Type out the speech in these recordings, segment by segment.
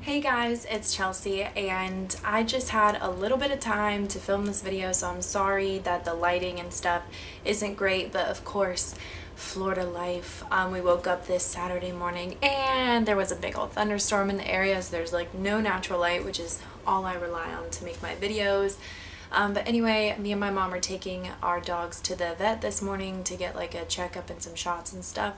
Hey guys, it's Chelsea, and I just had a little bit of time to film this video, so I'm sorry that the lighting and stuff isn't great, but of course, Florida life. We woke up this Saturday morning and there was a big old thunderstorm in the area, so there's like no natural light, which is all I rely on to make my videos. But anyway, me and my mom are taking our dogs to the vet this morning to get like a checkup and some shots and stuff.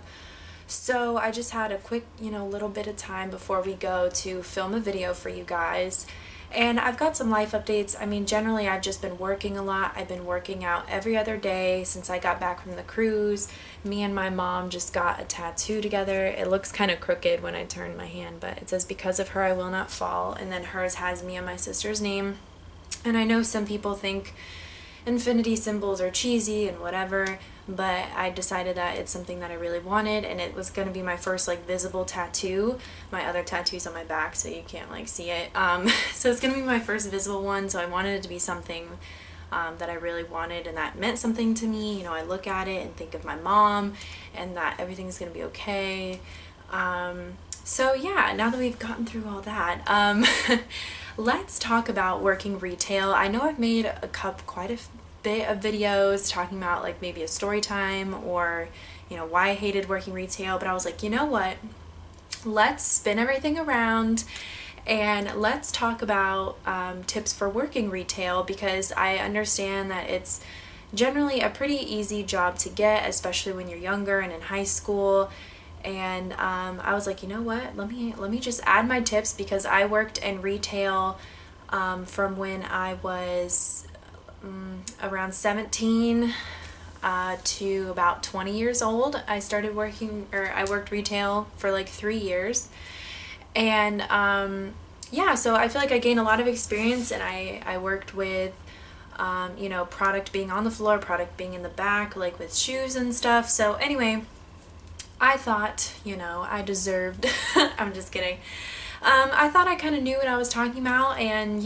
So I just had a quick, little bit of time before we go to film a video for you guys. And I've got some life updates. I mean, generally I've just been working a lot. I've been working out every other day since I got back from the cruise. Me and my mom just got a tattoo together. It looks kind of crooked when I turn my hand, but it says, "Because of her I will not fall." And then hers has me and my sister's name. And I know some people think infinity symbols are cheesy and whatever, but I decided that it's something that I really wanted, and it was going to be my first like visible tattoo. My other tattoo's on my back, so you can't like see it. So it's going to be my first visible one, so I wanted it to be something that I really wanted and that meant something to me. I look at it and think of my mom and that everything's going to be okay. So yeah, now that we've gotten through all that, let's talk about working retail. I know I've made quite a bit of videos talking about like maybe a story time or why I hated working retail, but I was like, you know what, let's spin everything around and let's talk about tips for working retail, because I understand that it's generally a pretty easy job to get, especially when you're younger and in high school. And I was like, you know what, let me just add my tips, because I worked in retail from when I was around 17 to about 20 years old. I started working, or I worked retail for like 3 years. And yeah, so I feel like I gained a lot of experience, and I worked with product being on the floor, product being in the back, like with shoes and stuff. So anyway, I thought, I deserved, I'm just kidding. I thought I kind of knew what I was talking about, and,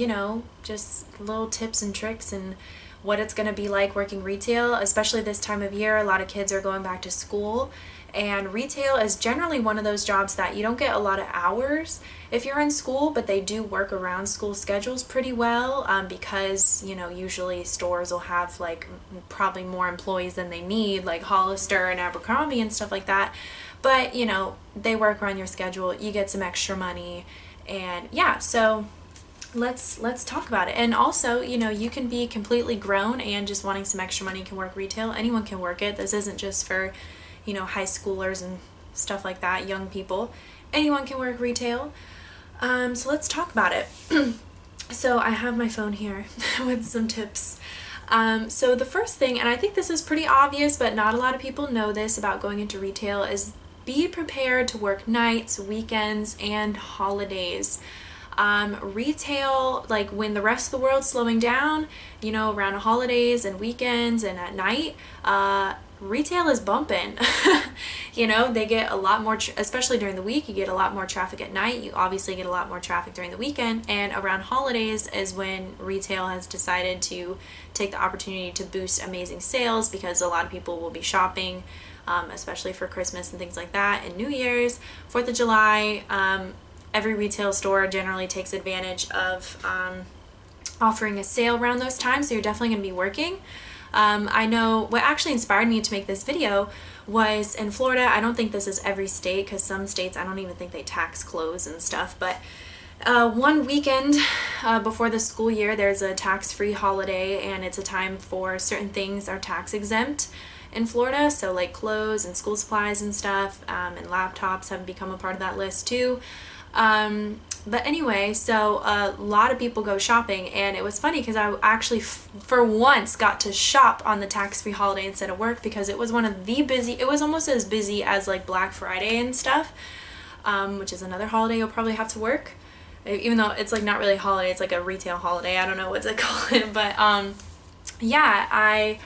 just little tips and tricks and what it's going to be like working retail, especially this time of year. A lot of kids are going back to school, and retail is generally one of those jobs that you don't get a lot of hours if you're in school, but they do work around school schedules pretty well, because, usually stores will have like probably more employees than they need, like Hollister and Abercrombie and stuff like that. But, they work around your schedule, you get some extra money, and yeah, so let's talk about it. And also, you can be completely grown and just wanting some extra money can work retail. Anyone can work it. This isn't just for, high schoolers and stuff like that, young people. Anyone can work retail. So let's talk about it. So I have my phone here with some tips. So the first thing, and I think this is pretty obvious, but not a lot of people know this about going into retail, is be prepared to work nights, weekends, and holidays. Retail, like when the rest of the world's slowing down, around holidays and weekends and at night, retail is bumping. They get a lot more, especially during the week, you get a lot more traffic at night. You obviously get a lot more traffic during the weekend, and around holidays is when retail has decided to take the opportunity to boost amazing sales, because a lot of people will be shopping, especially for Christmas and things like that, and New Year's, 4th of July. Every retail store generally takes advantage of offering a sale around those times, so you're definitely going to be working. I know what actually inspired me to make this video was in Florida. I don't think this is every state, because some states I don't even think they tax clothes and stuff, but one weekend before the school year there's a tax-free holiday, and it's a time for certain things are tax exempt in Florida, so like clothes and school supplies and stuff, and laptops have become a part of that list too. But anyway, so a lot of people go shopping, and it was funny because I actually for once got to shop on the tax-free holiday instead of work, because it was one of the it was almost as busy as like Black Friday and stuff, which is another holiday you'll probably have to work, even though it's like not really a holiday, it's like a retail holiday. I don't know what to call it, but yeah,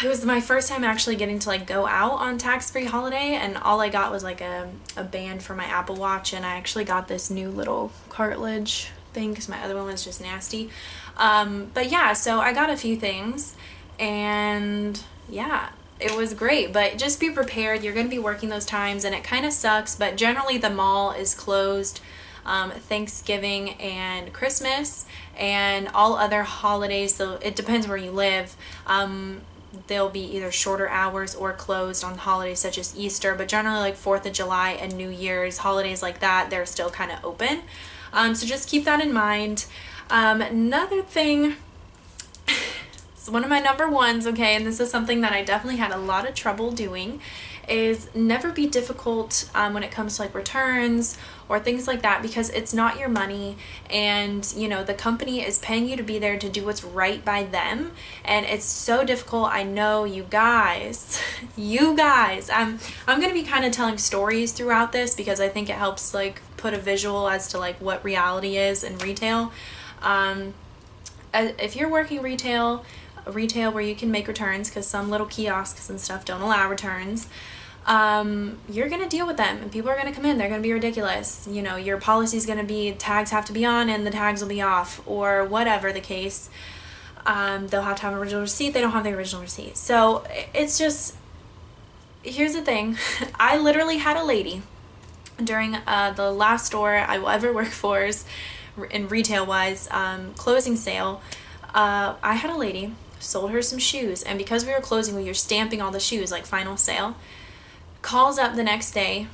it was my first time actually getting to like go out on tax-free holiday, and all I got was like a band for my Apple Watch, and I actually got this new little cartilage thing because my other one was just nasty. But yeah, so I got a few things, and yeah, it was great. But just be prepared, you're going to be working those times, and it kind of sucks, but generally the mall is closed Thanksgiving and Christmas and all other holidays. So it depends where you live. They'll be either shorter hours or closed on holidays such as Easter, but generally like 4th of July and New Year's, holidays like that, they're still kind of open. So just keep that in mind. Another thing, it's one of my number ones, okay, and this is something that I definitely had a lot of trouble doing, is never be difficult when it comes to like returns or things like that, because it's not your money, and you know, the company is paying you to be there to do what's right by them, and it's so difficult. I know you guys I'm gonna be kind of telling stories throughout this because I think it helps like put a visual as to like what reality is in retail. If you're working retail where you can make returns, because some little kiosks and stuff don't allow returns, you're gonna deal with them, and people are gonna come in, they're gonna be ridiculous. You know, your policy is gonna be tags have to be on and the tags will be off, or whatever the case. They'll have to have an original receipt, they don't have the original receipt. So it's just, here's the thing. I literally had a lady during the last store I will ever work for in retail wise, closing sale. I had a lady, sold her some shoes, and because we were closing, we were stamping all the shoes like final sale. Calls up the next day,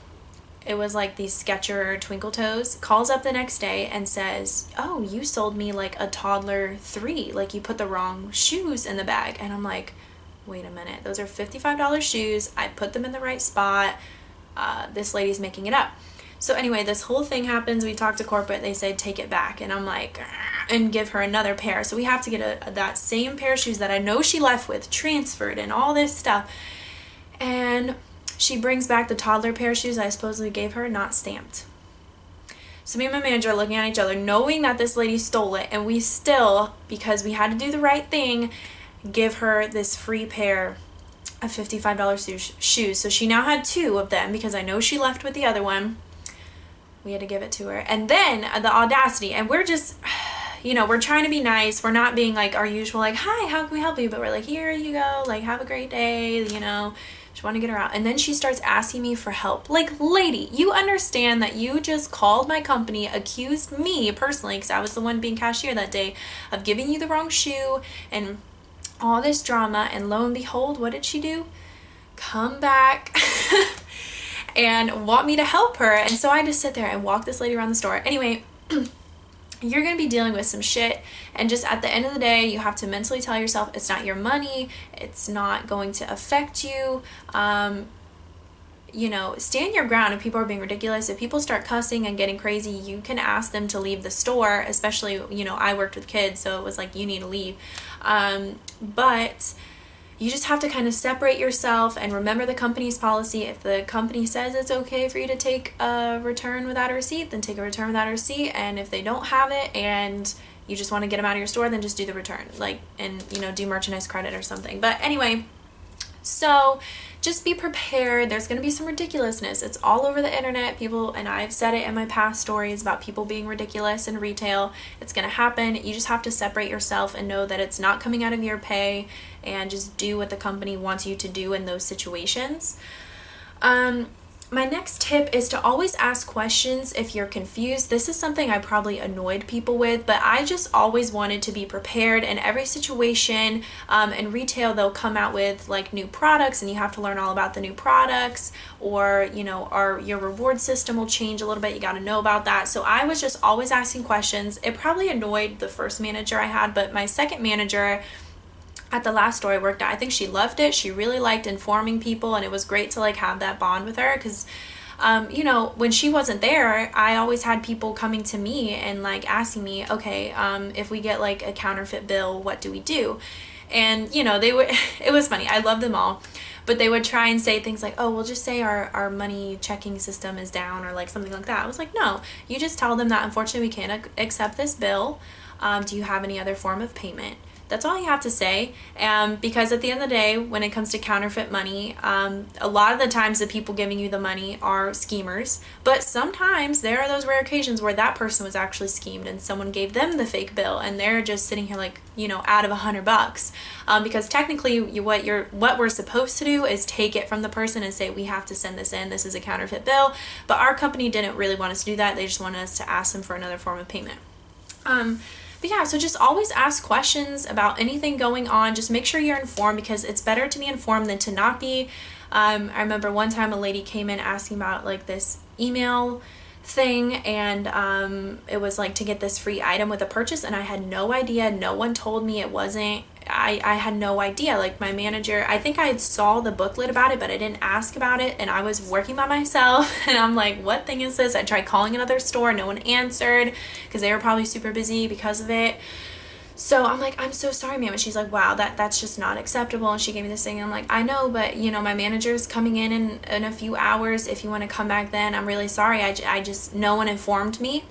it was like these Skechers twinkle toes, calls up the next day and says, oh, you sold me like a toddler 3, like you put the wrong shoes in the bag. And I'm like, wait a minute, those are $55 shoes, I put them in the right spot, this lady's making it up. So anyway, this whole thing happens, we talk to corporate, they say take it back, and I'm like, and give her another pair. So we have to get that same pair of shoes that I know she left with transferred and all this stuff, and she brings back the toddler pair of shoes I supposedly gave her, not stamped. So me and my manager are looking at each other, knowing that this lady stole it, and we still, because we had to do the right thing, give her this free pair of $55 shoes. So she now had 2 of them, because I know she left with the other one. We had to give it to her. And then the audacity, and we're just, you know, we're trying to be nice. We're not being like our usual, like, hi, how can we help you? But we're like, here you go, like, have a great day, you know. Just want to get her out. And then she starts asking me for help. Like, lady, you understand that you just called my company, accused me personally, because I was the one being cashier that day, of giving you the wrong shoe and all this drama. And lo and behold, what did she do? Come back and want me to help her. And so I just sit there and walk this lady around the store. Anyway, you're going to be dealing with some shit, and just at the end of the day, you have to mentally tell yourself it's not your money, it's not going to affect you. You know, stand your ground if people are being ridiculous. If people start cussing and getting crazy, you can ask them to leave the store, especially, you know, I worked with kids, so it was like, you need to leave. But you just have to kind of separate yourself and remember the company's policy. If the company says it's okay for you to take a return without a receipt, then take a return without a receipt. And if they don't have it and you just want to get them out of your store, then just do the return, like, and, you know, do merchandise credit or something. But anyway, so just be prepared. There's going to be some ridiculousness. It's all over the internet. People, and I've said it in my past stories about people being ridiculous in retail. It's going to happen. You just have to separate yourself and know that it's not coming out of your pay, and just do what the company wants you to do in those situations. My next tip is to always ask questions if you're confused. This is something I probably annoyed people with, but I just always wanted to be prepared in every situation. In retail, they'll come out with like new products and you have to learn all about the new products, or, you know, your reward system will change a little bit. You got to know about that. So I was just always asking questions. It probably annoyed the first manager I had, but my second manager at the last store I worked at, I think she loved it. She really liked informing people, and it was great to like have that bond with her, because you know, when she wasn't there, I always had people coming to me and like asking me, okay, if we get like a counterfeit bill, what do we do? And you know, they would it was funny, I love them all, but they would try and say things like, oh, we'll just say our money checking system is down, or like something like that. I was like, no, you just tell them that unfortunately we can't accept this bill. Do you have any other form of payment? That's all you have to say. Because at the end of the day, when it comes to counterfeit money, a lot of the times the people giving you the money are schemers, but sometimes there are those rare occasions where that person was actually schemed and someone gave them the fake bill and they're just sitting here like, you know, out of $100. Because technically what we're supposed to do is take it from the person and say, we have to send this in, this is a counterfeit bill. But our company didn't really want us to do that. They just wanted us to ask them for another form of payment. But yeah, so just always ask questions about anything going on. Just make sure you're informed, because it's better to be informed than to not be. I remember one time a lady came in asking about like this email thing, and it was like to get this free item with a purchase, and I had no idea. No one told me. It wasn't, I had no idea. Like my manager, I think I had saw the booklet about it, but I didn't ask about it, and I was working by myself and I'm like, what thing is this? I tried calling another store, no one answered because they were probably super busy because of it. So I'm like, I'm so sorry, ma'am. And she's like, wow, that's just not acceptable. And she gave me this thing. And I'm like, I know, but you know, my manager's coming in a few hours. If you want to come back then, I'm really sorry. I just, no one informed me.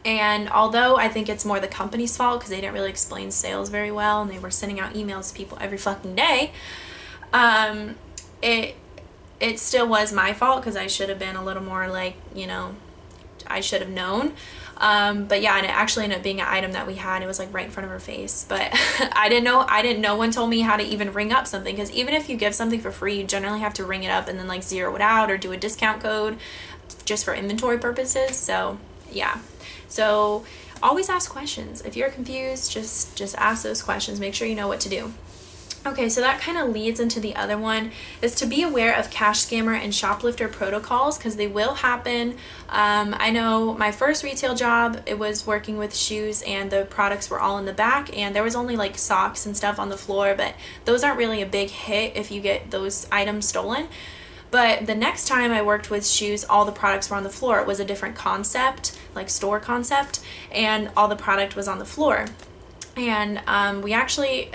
And although I think it's more the company's fault because they didn't really explain sales very well and they were sending out emails to people every fucking day, it still was my fault because I should have been a little more like, you know, I should have known. But yeah, and it actually ended up being an item that we had. It was like right in front of her face, but I didn't know. No one told me how to even ring up something, because even if you give something for free, you generally have to ring it up and then like zero it out or do a discount code just for inventory purposes. So yeah. So always ask questions. If you're confused, just ask those questions. Make sure you know what to do. Okay, so that kind of leads into the other one, is to be aware of cash scammer and shoplifter protocols, because they will happen. I know my first retail job, it was working with shoes and the products were all in the back and there was only like socks and stuff on the floor, but those aren't really a big hit if you get those items stolen. But the next time I worked with shoes, all the products were on the floor. It was a different concept, like store concept, and all the product was on the floor. And we actually,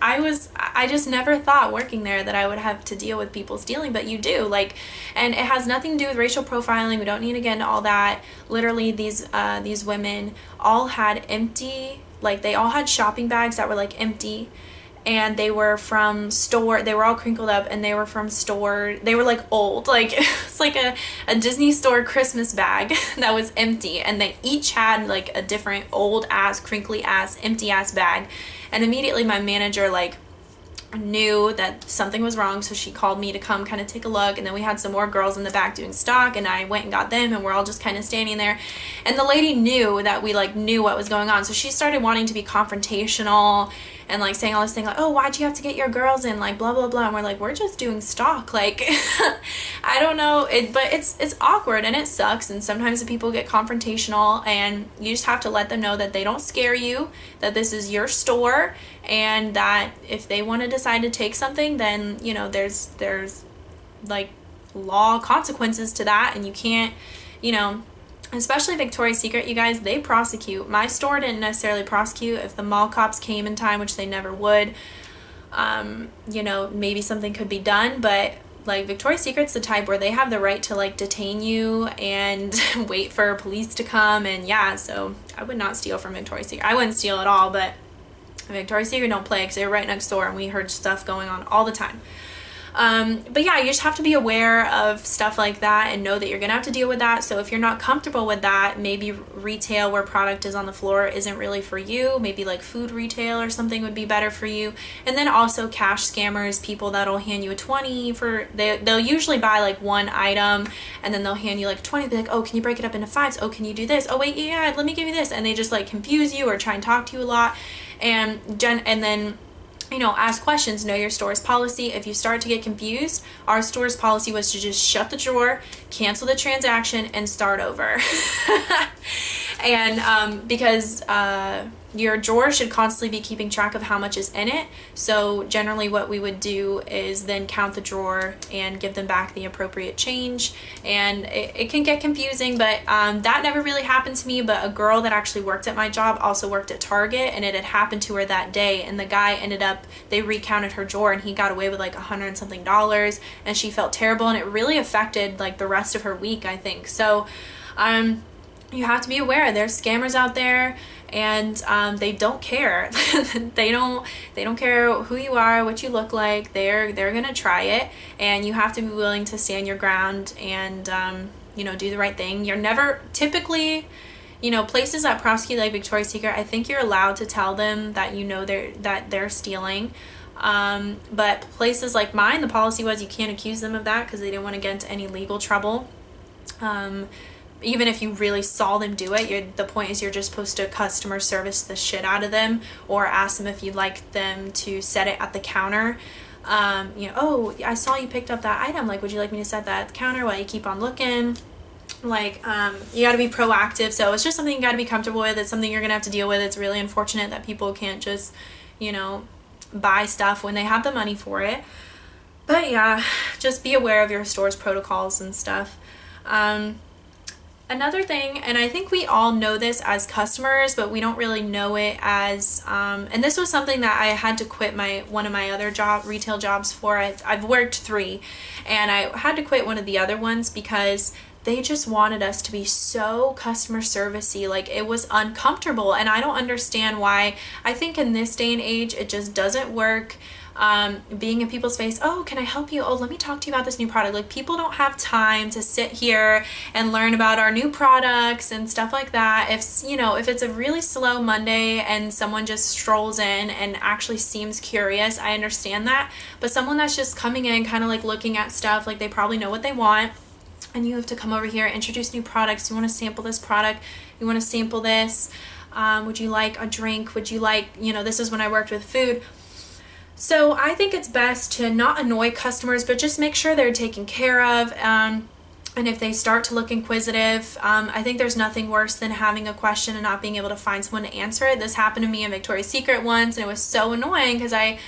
I just never thought working there that I would have to deal with people stealing, but you do, like, and it has nothing to do with racial profiling. We don't need to get into all that. Literally, these women all had empty, like, they all had shopping bags that were like empty. And they were from store, they were all crinkled up, and they were from store, they were like old, like it's like a Disney store Christmas bag that was empty, and they each had like a different old ass, crinkly ass, empty ass bag. And immediately my manager like knew that something was wrong, so she called me to come kind of take a look. And then we had some more girls in the back doing stock, and I went and got them, and we're all just kind of standing there. And the lady knew that we like knew what was going on, so she started wanting to be confrontational and like saying all this thing like, oh, why'd you have to get your girls in, like blah blah blah. And we're like, we're just doing stock, like I don't know it, but it's awkward and it sucks. And sometimes the people get confrontational, and you just have to let them know that they don't scare you, that this is your store, and that if they want to decide to take something, then you know there's like law consequences to that, and you can't, you know. Especially Victoria's Secret, you guys, they prosecute. My store didn't necessarily prosecute. If the mall cops came in time, which they never would, you know, maybe something could be done. But like Victoria's Secret's the type where they have the right to like detain you and wait for police to come. And yeah, so I would not steal from Victoria's Secret. I wouldn't steal at all, but Victoria's Secret don't play, because they were right next door and we heard stuff going on all the time. But yeah, you just have to be aware of stuff like that and know that you're gonna have to deal with that. So if you're not comfortable with that, maybe retail where product is on the floor isn't really for you. Maybe like food retail or something would be better for you. And then also cash scammers, people that'll hand you a 20 for, they'll usually buy like one item and then they'll hand you like 20, be like, oh, can you break it up into 5s? Oh, can you do this? Oh wait, yeah, let me give you this. And they just like confuse you or try and talk to you a lot. And then, you know, ask questions, know your store's policy. If you start to get confused, our store's policy was to just shut the drawer, cancel the transaction, and start over. And because your drawer should constantly be keeping track of how much is in it. So generally what we would do is then count the drawer and give them back the appropriate change. And it can get confusing, but that never really happened to me. But a girl that actually worked at my job also worked at Target, and it had happened to her that day. And the guy ended up, they recounted her drawer and he got away with like $100 and something, and she felt terrible, and it really affected like the rest of her week, I think. So you have to be aware there's scammers out there, and they don't care. they don't care who you are, what you look like. They're gonna try it, and you have to be willing to stand your ground and you know, do the right thing. You're never typically, you know, places that prosecute like Victoria's Secret, I think you're allowed to tell them that, you know, they're stealing. But places like mine, the policy was you can't accuse them of that because they didn't want to get into any legal trouble. Even if you really saw them do it, the point is you're just supposed to customer service the shit out of them, or ask them if you'd like them to set it at the counter. You know, oh, I saw you picked up that item, like, would you like me to set that at the counter while you keep on looking? Like, you got to be proactive. So it's just something you got to be comfortable with. It's something you're gonna have to deal with. It's really unfortunate that people can't just, you know, buy stuff when they have the money for it. But yeah, just be aware of your store's protocols and stuff. Another thing, and I think we all know this as customers, but we don't really know it as, and this was something that I had to quit one of my other retail jobs for. I've worked 3, and I had to quit one of the other ones because they just wanted us to be so customer servicey. Like, it was uncomfortable, and I don't understand why. I think in this day and age, it just doesn't work. Being in people's face, oh, can I help you? Oh, let me talk to you about this new product. Like, people don't have time to sit here and learn about our new products and stuff like that. If, you know, if it's a really slow Monday and someone just strolls in and actually seems curious, I understand that. But someone that's just coming in kind of like looking at stuff, like they probably know what they want, and you have to come over here, introduce new products. You want to sample this product, you want to sample this, would you like a drink, would you like, you know, this is when I worked with food. So I think it's best to not annoy customers, but just make sure they're taken care of. And if they start to look inquisitive, I think there's nothing worse than having a question and not being able to find someone to answer it. This happened to me in Victoria's Secret once, and it was so annoying because I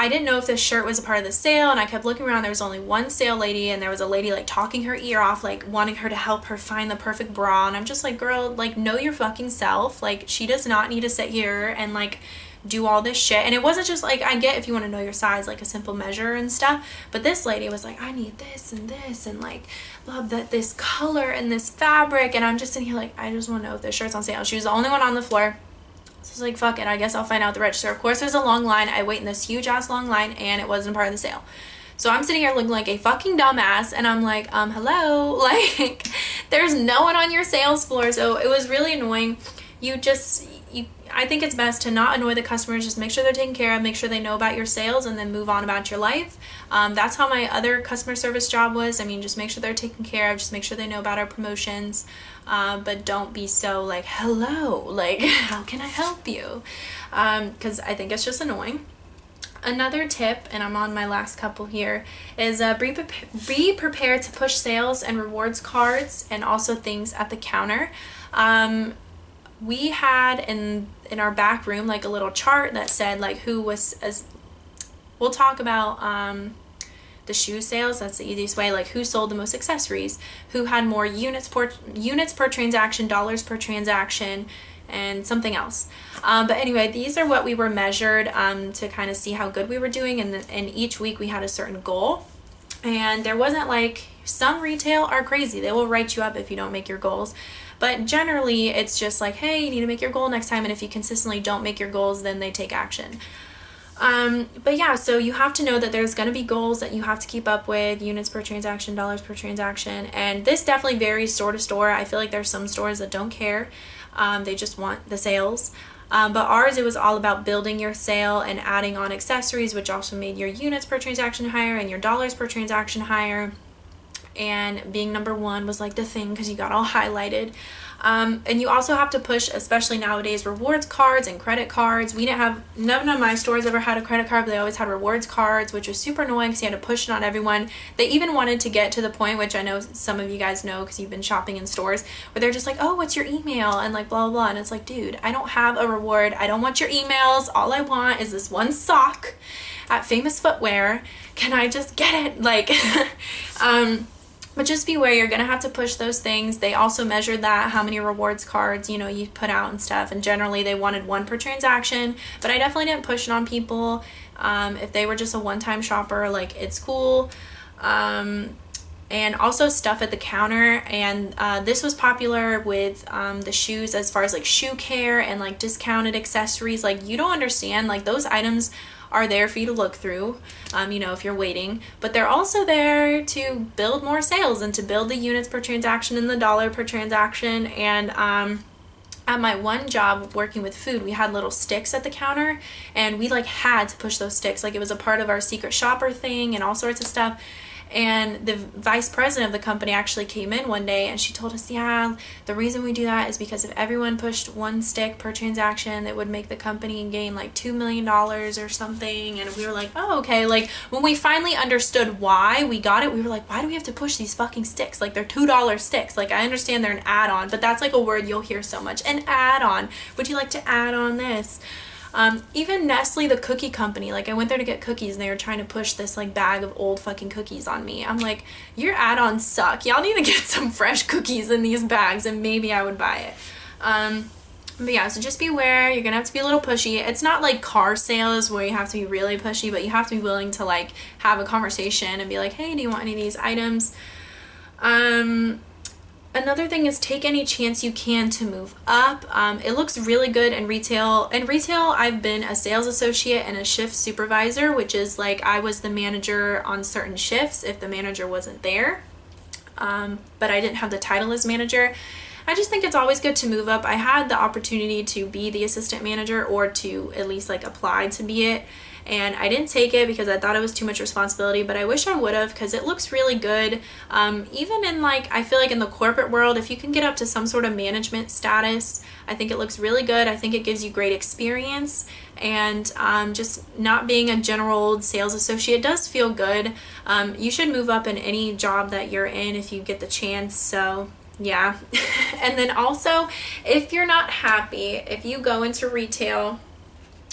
didn't know if this shirt was a part of the sale, and I kept looking around. There was only one sale lady, and there was a lady like talking her ear off, like wanting her to help her find the perfect bra. And I'm just like, girl, like, know your fucking self. Like, she does not need to sit here and like do all this shit. And it wasn't just like, I get if you want to know your size, like a simple measure and stuff, but this lady was like, I need this and like love that this color and this fabric, and I'm just sitting here like, I just want to know if this shirt's on sale. She was the only one on the floor, so I was like, fuck it, I guess I'll find out at the register. Of course there's a long line. I wait in this huge ass long line, and it wasn't part of the sale. So I'm sitting here looking like a fucking dumbass, and I'm like, hello, like, there's no one on your sales floor. So it was really annoying. I think it's best to not annoy the customers. Just make sure they're taken care of, make sure they know about your sales, and then move on about your life. That's how my other customer service job was. I mean, just make sure they're taken care of, just make sure they know about our promotions, but don't be so like, hello, like, how can I help you? Because I think it's just annoying. Another tip, and I'm on my last couple here, is be prepared to push sales and rewards cards and also things at the counter. We had in our back room like a little chart that said like who was, as we'll talk about the shoe sales, that's the easiest way, like who sold the most accessories, who had more units per transaction, dollars per transaction, and something else. But anyway, these are what we were measured to kind of see how good we were doing, and each week we had a certain goal. And there wasn't like, some retail are crazy, they will write you up if you don't make your goals. But generally, it's just like, hey, you need to make your goal next time, and if you consistently don't make your goals, then they take action. But yeah, so you have to know that there's going to be goals that you have to keep up with, units per transaction, dollars per transaction, and this definitely varies store to store. I feel like there's some stores that don't care. They just want the sales. But ours, it was all about building your sale and adding on accessories, which also made your units per transaction higher and your dollars per transaction higher. And being number one was like the thing because you got all highlighted. And you also have to push, especially nowadays, rewards cards and credit cards. We didn't have, none of my stores ever had a credit card, but they always had rewards cards, which was super annoying because you had to push it on everyone. They even wanted to get to the point, which I know some of you guys know because you've been shopping in stores, where they're just like, oh, what's your email? And like, blah, blah, blah. And it's like, dude, I don't have a reward. I don't want your emails. All I want is this one sock at Famous Footwear. Can I just get it? Like, but just beware, you're going to have to push those things. They also measured that, how many rewards cards, you know, you put out and stuff. And generally they wanted one per transaction, but I definitely didn't push it on people. If they were just a one-time shopper, like, it's cool. and also stuff at the counter. And this was popular with the shoes, as far as like shoe care and like discounted accessories. Like, you don't understand, like those items are there for you to look through, you know, if you're waiting, but they're also there to build more sales and to build the units per transaction and the dollar per transaction. And at my one job working with food, we had little sticks at the counter, and we like had to push those sticks. Like, it was a part of our secret shopper thing and all sorts of stuff. And the vice president of the company actually came in one day and she told us, yeah, the reason we do that is because if everyone pushed one stick per transaction, it would make the company gain like $2 million or something. And we were like, oh, okay. Like, when we finally understood why we got it, we were like, why do we have to push these fucking sticks? Like, they're $2 sticks. Like, I understand they're an add-on, but that's like a word you'll hear so much. An add-on. Would you like to add on this? Even Nestle, the cookie company, like I went there to get cookies and they were trying to push this like bag of old fucking cookies on me. I'm like, your add-ons suck. Y'all need to get some fresh cookies in these bags and maybe I would buy it. But yeah, so just beware. You're gonna have to be a little pushy. It's not like car sales where you have to be really pushy, but you have to be willing to like have a conversation and be like, hey, do you want any of these items? Another thing is take any chance you can to move up. It looks really good in retail. In retail, I've been a sales associate and a shift supervisor, which is like I was the manager on certain shifts if the manager wasn't there. But I didn't have the title as manager. I just think it's always good to move up. I had the opportunity to be the assistant manager or to at least like apply to be it. And I didn't take it because I thought it was too much responsibility, but I wish I would have because it looks really good. Even in like, I feel like in the corporate world, if you can get up to some sort of management status, I think it looks really good. I think it gives you great experience, and just not being a general old sales associate does feel good. You should move up in any job that you're in if you get the chance. So yeah. And then also, if you're not happy, if you go into retail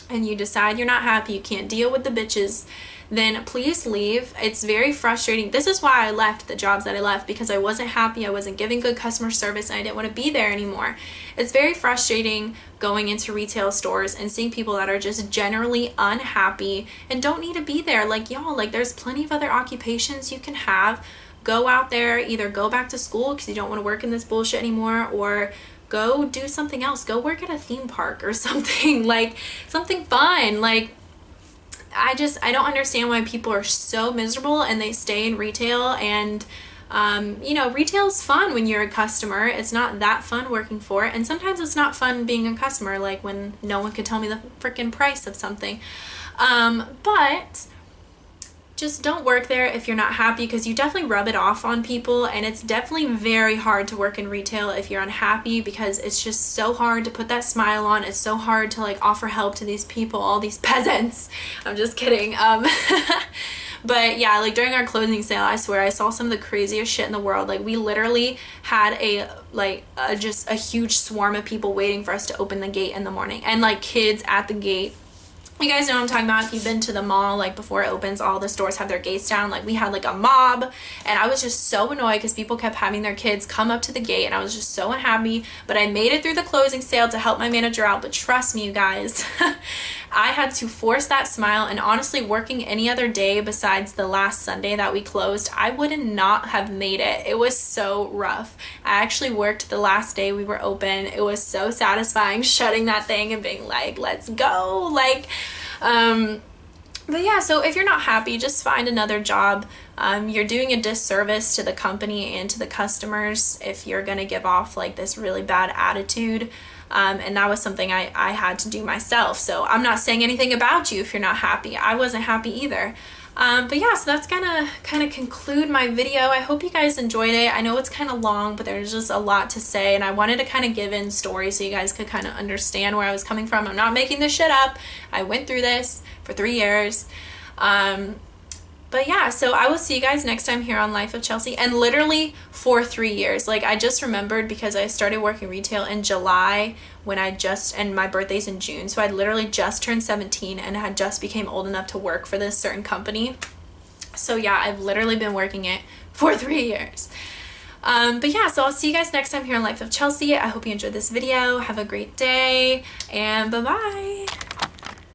and you decide you're not happy, you can't deal with the bitches, then please leave. It's very frustrating. This is why I left the jobs that I left, because I wasn't happy, I wasn't giving good customer service, and I didn't want to be there anymore. It's very frustrating going into retail stores and seeing people that are just generally unhappy and don't need to be there. Like, y'all, like there's plenty of other occupations you can have. Go out there, either go back to school because you don't want to work in this bullshit anymore, or go do something else. Go work at a theme park or something, like something fun. Like, I don't understand why people are so miserable and they stay in retail. And you know, retail's fun when you're a customer. It's not that fun working for it, and sometimes it's not fun being a customer, like when no one could tell me the freaking price of something. But just don't work there if you're not happy, because you definitely rub it off on people, and it's definitely very hard to work in retail if you're unhappy, because it's just so hard to put that smile on. It's so hard to like offer help to these people, all these peasants. I'm just kidding. But yeah, like during our closing sale, I swear I saw some of the craziest shit in the world. Like, we literally had just a huge swarm of people waiting for us to open the gate in the morning, and like kids at the gate. You guys know what I'm talking about. If you've been to the mall, like before it opens, all the stores have their gates down. Like, we had like a mob, and I was just so annoyed because people kept having their kids come up to the gate, and I was just so unhappy. But I made it through the closing sale to help my manager out. But trust me, you guys, I had to force that smile. And honestly, working any other day besides the last Sunday that we closed, I would not have made it. It was so rough. I actually worked the last day we were open. It was so satisfying shutting that thing and being like, let's go. Like, but yeah, so if you're not happy, just find another job. You're doing a disservice to the company and to the customers if you're gonna give off like this really bad attitude. And that was something I had to do myself. So I'm not saying anything about you if you're not happy. I wasn't happy either. But yeah, so that's gonna kind of conclude my video. I hope you guys enjoyed it. I know it's kind of long, but there's just a lot to say, and I wanted to kind of give in stories so you guys could kind of understand where I was coming from. I'm not making this shit up. I went through this for 3 years. But yeah, so I will see you guys next time here on Life of Chelsey, and literally for 3 years. Like, I just remembered because I started working retail in July and my birthday's in June. So I literally just turned 17 and had just became old enough to work for this certain company. So yeah, I've literally been working it for 3 years. But yeah, so I'll see you guys next time here on Life of Chelsey. I hope you enjoyed this video. Have a great day, and bye-bye.